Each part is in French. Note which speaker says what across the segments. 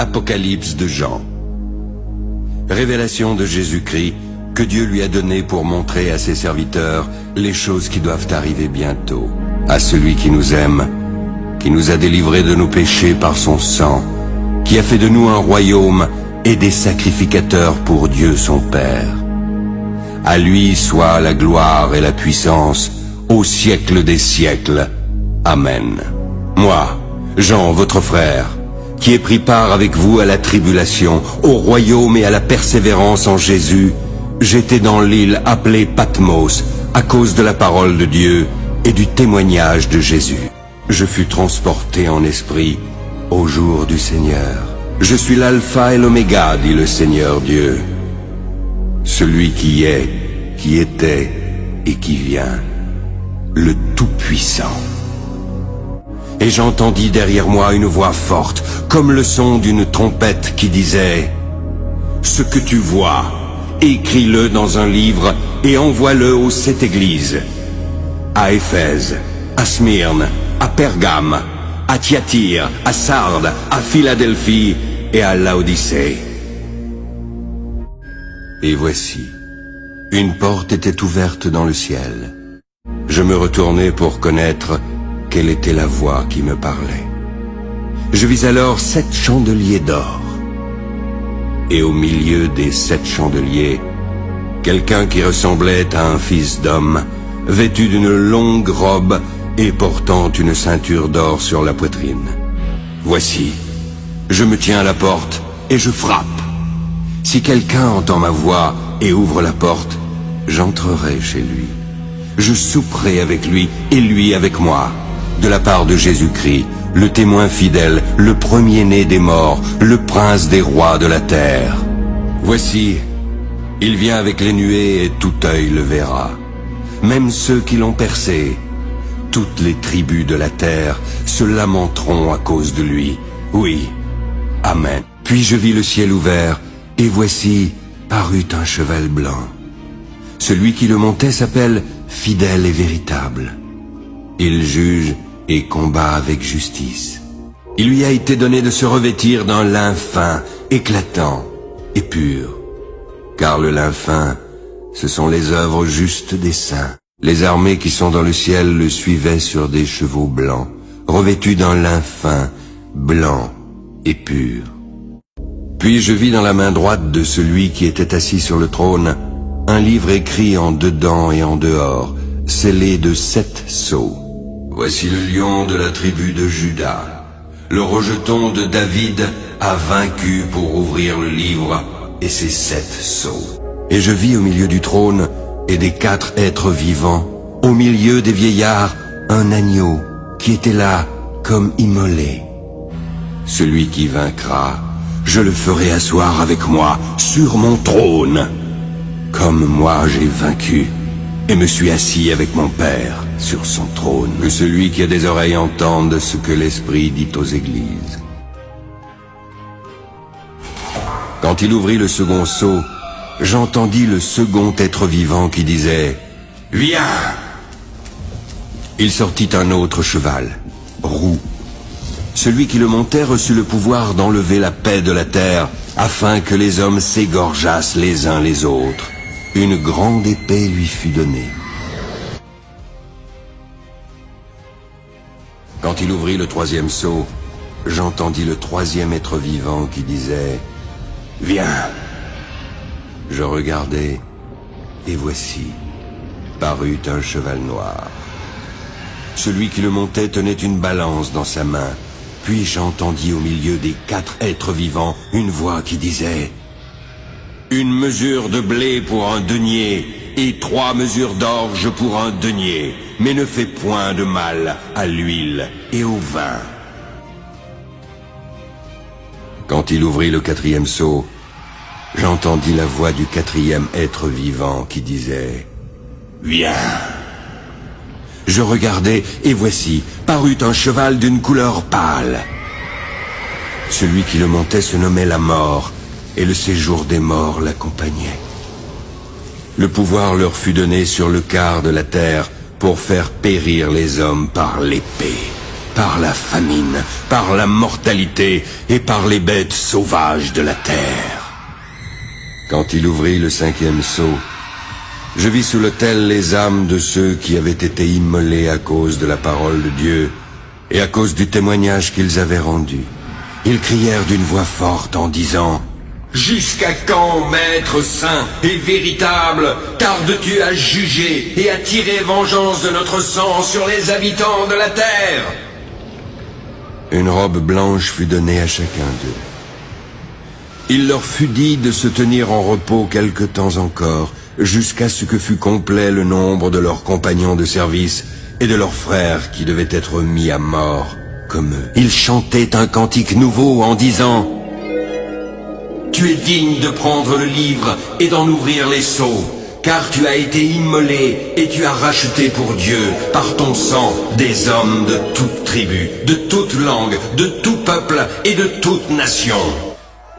Speaker 1: Apocalypse de Jean. Révélation de Jésus-Christ que Dieu lui a donnée pour montrer à ses serviteurs les choses qui doivent arriver bientôt. À celui qui nous aime, qui nous a délivrés de nos péchés par son sang, qui a fait de nous un royaume et des sacrificateurs pour Dieu son Père. À lui soit la gloire et la puissance au siècle des siècles. Amen. Moi, Jean, votre frère, qui ai pris part avec vous à la tribulation, au royaume et à la persévérance en Jésus, j'étais dans l'île appelée Patmos à cause de la parole de Dieu et du témoignage de Jésus. Je fus transporté en esprit au jour du Seigneur. Je suis l'alpha et l'oméga, dit le Seigneur Dieu, celui qui est, qui était et qui vient, le Tout-Puissant. Et j'entendis derrière moi une voix forte, comme le son d'une trompette qui disait « Ce que tu vois, écris-le dans un livre et envoie-le aux 7 églises, à Éphèse, à Smyrne, à Pergame, à Thyatire, à Sardes, à Philadelphie et à Laodicée. » Et voici, une porte était ouverte dans le ciel. Je me retournai pour connaître quelle était la voix qui me parlait. Je vis alors 7 chandeliers d'or. Et au milieu des 7 chandeliers, quelqu'un qui ressemblait à un fils d'homme, vêtu d'une longue robe et portant une ceinture d'or sur la poitrine. Voici, je me tiens à la porte et je frappe. Si quelqu'un entend ma voix et ouvre la porte, j'entrerai chez lui. Je souperai avec lui et lui avec moi, de la part de Jésus-Christ, le témoin fidèle, le premier-né des morts, le prince des rois de la terre. Voici, il vient avec les nuées et tout œil le verra, même ceux qui l'ont percé. Toutes les tribus de la terre se lamenteront à cause de lui. Oui, Amen. Puis je vis le ciel ouvert, et voici parut un cheval blanc. Celui qui le montait s'appelle Fidèle et Véritable. Il juge et combat avec justice. Il lui a été donné de se revêtir d'un lin fin, éclatant et pur. Car le lin fin, ce sont les œuvres justes des saints. Les armées qui sont dans le ciel le suivaient sur des chevaux blancs, revêtus d'un lin fin, blanc et pur. Puis je vis dans la main droite de celui qui était assis sur le trône un livre écrit en dedans et en dehors, scellé de 7 sceaux. Voici le lion de la tribu de Juda. Le rejeton de David a vaincu pour ouvrir le livre et ses 7 sceaux. Et je vis au milieu du trône et des 4 êtres vivants, au milieu des vieillards, un agneau qui était là comme immolé. Celui qui vaincra, je le ferai asseoir avec moi sur mon trône, comme moi j'ai vaincu et me suis assis avec mon Père sur son trône. Que celui qui a des oreilles entende ce que l'Esprit dit aux églises. Quand il ouvrit le second sceau, j'entendis le second être vivant qui disait « Viens !» Il sortit un autre cheval, roux. Celui qui le montait reçut le pouvoir d'enlever la paix de la terre, afin que les hommes s'égorgeassent les uns les autres. Une grande épée lui fut donnée. Quand il ouvrit le 3e sceau, j'entendis le 3e être vivant qui disait « Viens !» Je regardai, et voici, parut un cheval noir. Celui qui le montait tenait une balance dans sa main. Puis j'entendis au milieu des 4 êtres vivants une voix qui disait « Une mesure de blé pour un denier et 3 mesures d'orge pour un denier, mais ne fais point de mal à l'huile et au vin. » Quand il ouvrit le 4e sceau, j'entendis la voix du 4e être vivant qui disait « Viens !» Je regardai, et voici, parut un cheval d'une couleur pâle. Celui qui le montait se nommait la mort, et le séjour des morts l'accompagnait. Le pouvoir leur fut donné sur le quart de la terre pour faire périr les hommes par l'épée. par la famine, par la mortalité et par les bêtes sauvages de la terre. Quand il ouvrit le 5e sceau, je vis sous l'autel les âmes de ceux qui avaient été immolés à cause de la parole de Dieu et à cause du témoignage qu'ils avaient rendu. Ils crièrent d'une voix forte en disant: « Jusqu'à quand, Maître saint et véritable, tardes-tu à juger et à tirer vengeance de notre sang sur les habitants de la terre ?» Une robe blanche fut donnée à chacun d'eux. Il leur fut dit de se tenir en repos quelque temps encore, jusqu'à ce que fût complet le nombre de leurs compagnons de service et de leurs frères qui devaient être mis à mort comme eux. Ils chantaient un cantique nouveau en disant: « Tu es digne de prendre le livre et d'en ouvrir les sceaux, car tu as été immolé et tu as racheté pour Dieu, par ton sang, des hommes de toute tribu, de toute langue, de tout peuple et de toute nation. »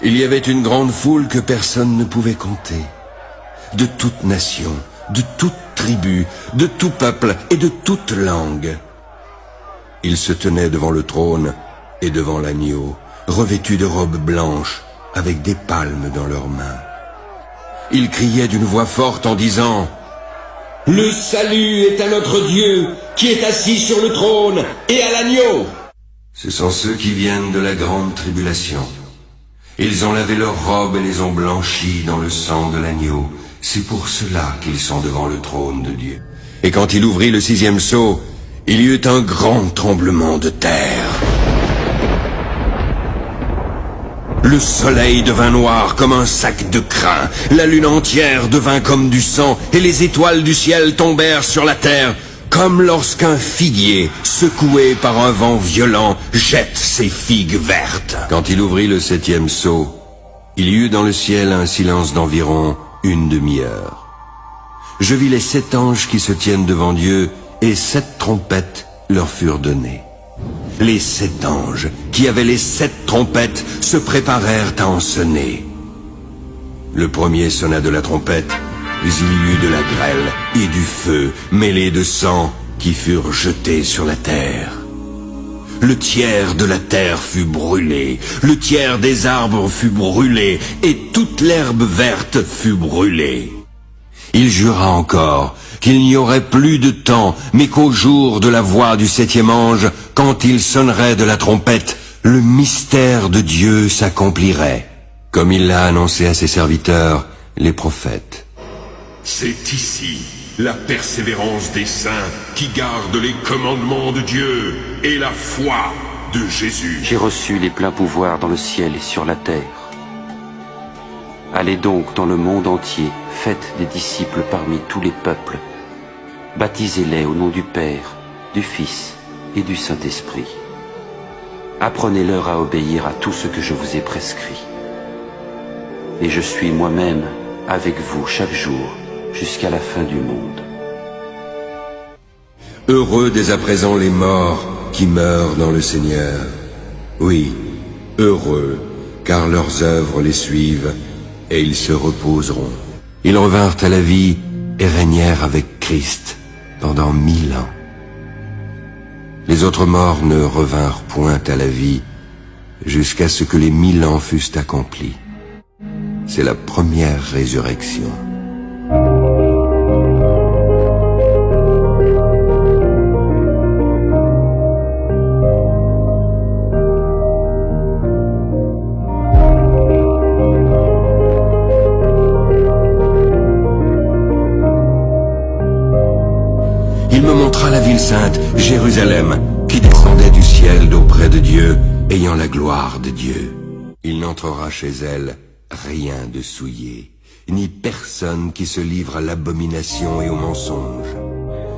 Speaker 1: Il y avait une grande foule que personne ne pouvait compter. De toute nation, de toute tribu, de tout peuple et de toute langue. Ils se tenaient devant le trône et devant l'agneau, revêtus de robes blanches, avec des palmes dans leurs mains. Ils criaient d'une voix forte en disant: « Le salut est à notre Dieu, qui est assis sur le trône, et à l'agneau !» Ce sont ceux qui viennent de la grande tribulation. Ils ont lavé leurs robes et les ont blanchies dans le sang de l'agneau. C'est pour cela qu'ils sont devant le trône de Dieu. Et quand il ouvrit le 6e sceau, il y eut un grand tremblement de terre. Le soleil devint noir comme un sac de crin, la lune entière devint comme du sang, et les étoiles du ciel tombèrent sur la terre, comme lorsqu'un figuier, secoué par un vent violent, jette ses figues vertes. Quand il ouvrit le 7e sceau, il y eut dans le ciel un silence d'environ une demi-heure. Je vis les 7 anges qui se tiennent devant Dieu, et 7 trompettes leur furent données. Les 7 anges, qui avaient les 7 trompettes, se préparèrent à en sonner. Le premier sonna de la trompette, puis il y eut de la grêle et du feu mêlés de sang qui furent jetés sur la terre. Le tiers de la terre fut brûlé, le tiers des arbres fut brûlé, et toute l'herbe verte fut brûlée. Il jura encore qu'il n'y aurait plus de temps, mais qu'au jour de la voix du 7e ange, quand il sonnerait de la trompette, le mystère de Dieu s'accomplirait, comme il l'a annoncé à ses serviteurs, les prophètes.
Speaker 2: C'est ici la persévérance des saints qui gardent les commandements de Dieu et la foi de Jésus.
Speaker 3: J'ai reçu les pleins pouvoirs dans le ciel et sur la terre. Allez donc dans le monde entier, faites des disciples parmi tous les peuples. Baptisez-les au nom du Père, du Fils et du Saint-Esprit. Apprenez-leur à obéir à tout ce que je vous ai prescrit. Et je suis moi-même avec vous chaque jour, jusqu'à la fin du monde.
Speaker 1: Heureux dès à présent les morts qui meurent dans le Seigneur. Oui, heureux, car leurs œuvres les suivent, et ils se reposeront. Ils revinrent à la vie et régnèrent avec Christ pendant 1000 ans. Les autres morts ne revinrent point à la vie jusqu'à ce que les 1000 ans fussent accomplis. C'est la première résurrection. Il me montra la ville sainte, Jérusalem, qui descendait du ciel d'auprès de Dieu, ayant la gloire de Dieu. Il n'entrera chez elle rien de souillé, ni personne qui se livre à l'abomination et au mensonge.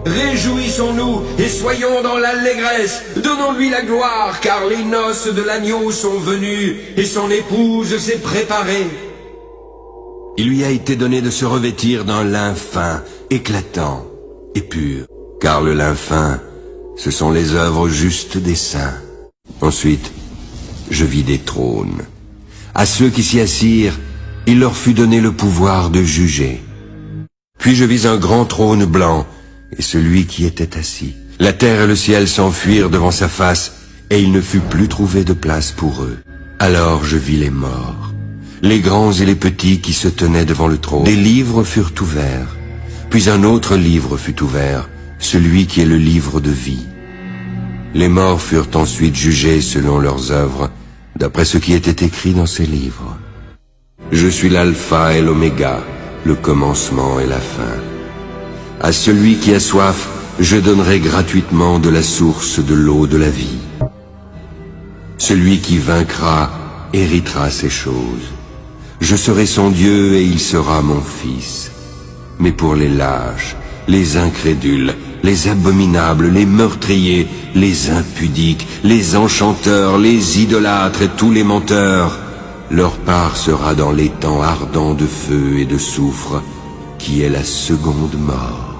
Speaker 1: Réjouissons-nous et soyons dans l'allégresse, donnons-lui la gloire, car les noces de l'agneau sont venues et son épouse s'est préparée. Il lui a été donné de se revêtir d'un lin fin, éclatant et pur, car le lin fin, ce sont les œuvres justes des saints. Ensuite, je vis des trônes. À ceux qui s'y assirent, il leur fut donné le pouvoir de juger. Puis je vis un grand trône blanc, et celui qui était assis. La terre et le ciel s'enfuirent devant sa face, et il ne fut plus trouvé de place pour eux. Alors je vis les morts, les grands et les petits qui se tenaient devant le trône. Des livres furent ouverts, puis un autre livre fut ouvert, celui qui est le livre de vie. Les morts furent ensuite jugés selon leurs œuvres, d'après ce qui était écrit dans ces livres. Je suis l'alpha et l'oméga, le commencement et la fin. À celui qui a soif, je donnerai gratuitement de la source de l'eau de la vie. Celui qui vaincra héritera ces choses. Je serai son Dieu et il sera mon fils. Mais pour les lâches, les incrédules, les abominables, les meurtriers, les impudiques, les enchanteurs, les idolâtres et tous les menteurs, leur part sera dans l'étang ardent de feu et de soufre, qui est la seconde mort.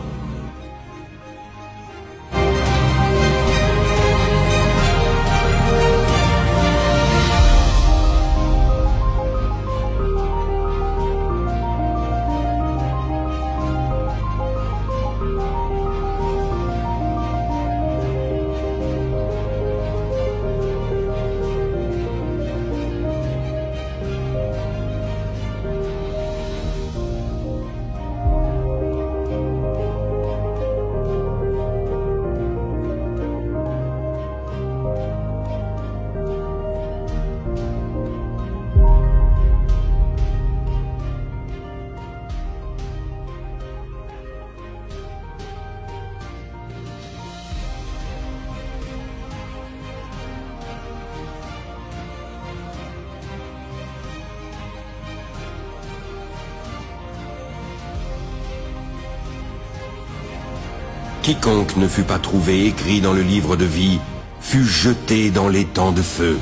Speaker 1: Quiconque ne fut pas trouvé écrit dans le livre de vie fut jeté dans l'étang de feu.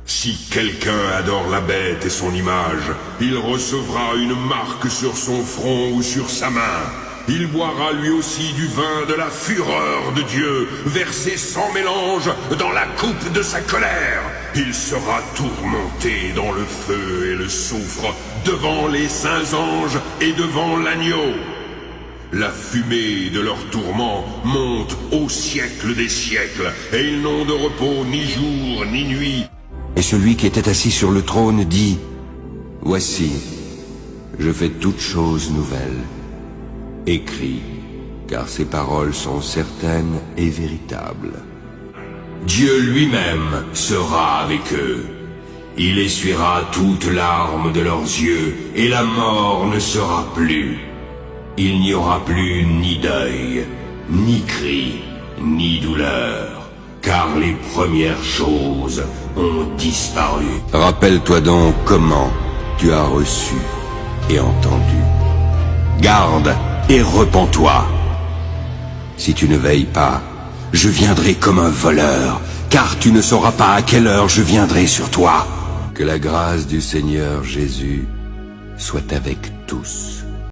Speaker 2: Si quelqu'un adore la bête et son image, il recevra une marque sur son front ou sur sa main. Il boira lui aussi du vin de la fureur de Dieu, versé sans mélange dans la coupe de sa colère. Il sera tourmenté dans le feu et le soufre, devant les saints anges et devant l'agneau. La fumée de leur tourment monte au siècle des siècles, et ils n'ont de repos ni jour ni nuit.
Speaker 1: Et celui qui était assis sur le trône dit, « Voici, je fais toutes choses nouvelles. Écris, car ces paroles sont certaines et véritables. » Dieu lui-même sera avec eux. Il essuiera toutes larmes de leurs yeux, et la mort ne sera plus. Il n'y aura plus ni deuil, ni cri, ni douleur, car les premières choses ont disparu. Rappelle-toi donc comment tu as reçu et entendu. Garde et repens-toi. Si tu ne veilles pas, je viendrai comme un voleur, car tu ne sauras pas à quelle heure je viendrai sur toi. Que la grâce du Seigneur Jésus soit avec tous.